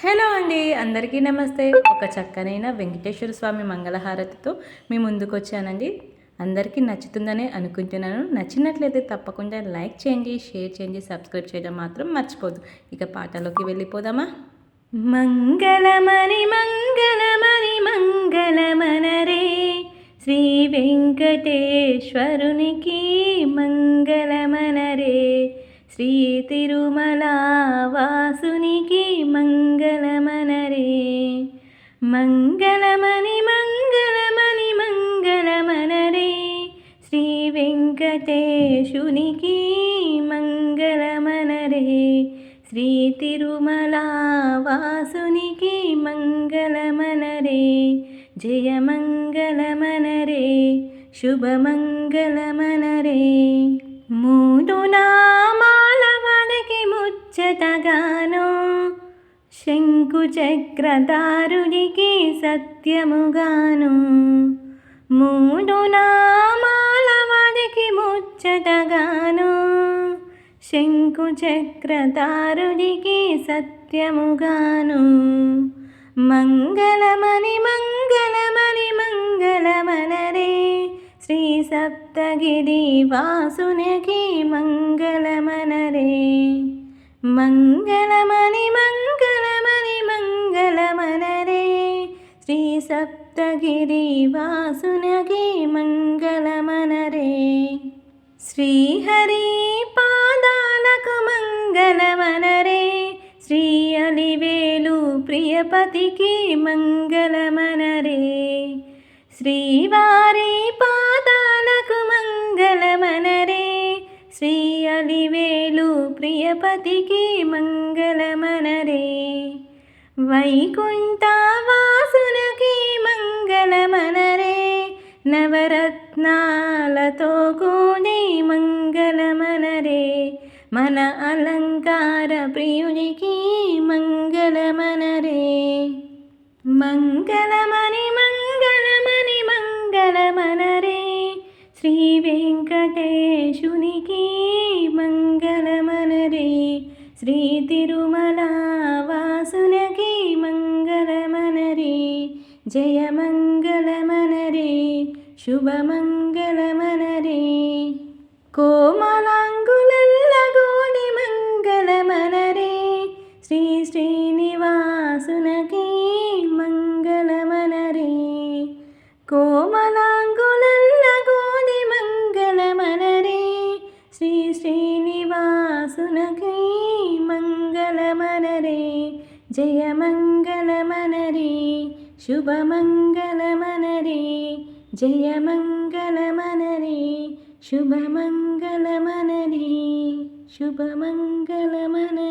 Hello అండి, అందరికీ నమస్తే. ఒక చక్కనైన వెంకటేశ్వర స్వామి మంగళహారతితో మీ ముందుకు వచ్చానండి. అందరికీ నచ్చుతుందనే అనుకుంటున్నాను. నచ్చినట్లయితే తప్పకుండా లైక్ చేయండి, షేర్ చేయండి, సబ్స్క్రైబ్ చేయడం మాత్రం మర్చిపోదు. ఇక పాటలోకి వెళ్ళిపోదామా? మంగళమణి మంగళమణి మంగళమనరే శ్రీ వెంకటేశ్వరునికి మంగళమనరే శ్రీ తిరుమల వాసునికి మంగళమనరే. మంగళమణి మంగళమణి మంగళమనరే శ్రీ వెంకటేశునికి మంగళమనరే శ్రీ తిరుమల వాసునికి మంగళమనరే. జయమంగళమనరే శుభమంగళమనరే. మూడు నామాల వాడికి ముచ్చటగాను శంకు చక్రధారుడికి సత్యముగాను. మూడు నామాల వాడికి ముచ్చటగాను శంకు చక్రధారుడికి సత్యముగాను. మంగళమణి మంగళమణి మంగళమనరే శ్రీ సప్తగిరి వాసునికి మంగళమనరే. మంగళమణి మంగళమణి మంగళమనరే శ్రీ సప్తగిరి వాసునికి మంగళమనరే. శ్రీహరి పాదాలకు మంగళమనరే శ్రీ అలివేలు ప్రియపతికి మంగళమనరే. శ్రీవారి పాదాలకు మంగళమనరే శ్రీ అలివేలు ప్రియపతికి మంగళమనరే. వైకుంఠ వాసునికి మంగళమనరే నవరత్నాలతో కూడి మంగళమనరే. మన అలంకార ప్రియునికి మంగళమనరే. మంగళమణి మంగళమణి మంగళమనరే శ్రీ వెంకటేశునికి మంగళమనరే శ్రీ తిరుమల వాసునికి మంగళమనరే. జయమంగళమనరే శుభమంగళమనరే. కోమలాంగులల్లగోని మంగళమనరే శ్రీ శ్రీనివాసునికి మంగళమనరే. కోమలాంగులల్లగోని మంగళమనరే శ్రీ శ్రీనివాసునికి మంగళమనరే. జయమంగళమనరే శుభమంగళమనరే. జయమంగళమనరే శుభమంగళమనరే. శుభమంగళమనరే.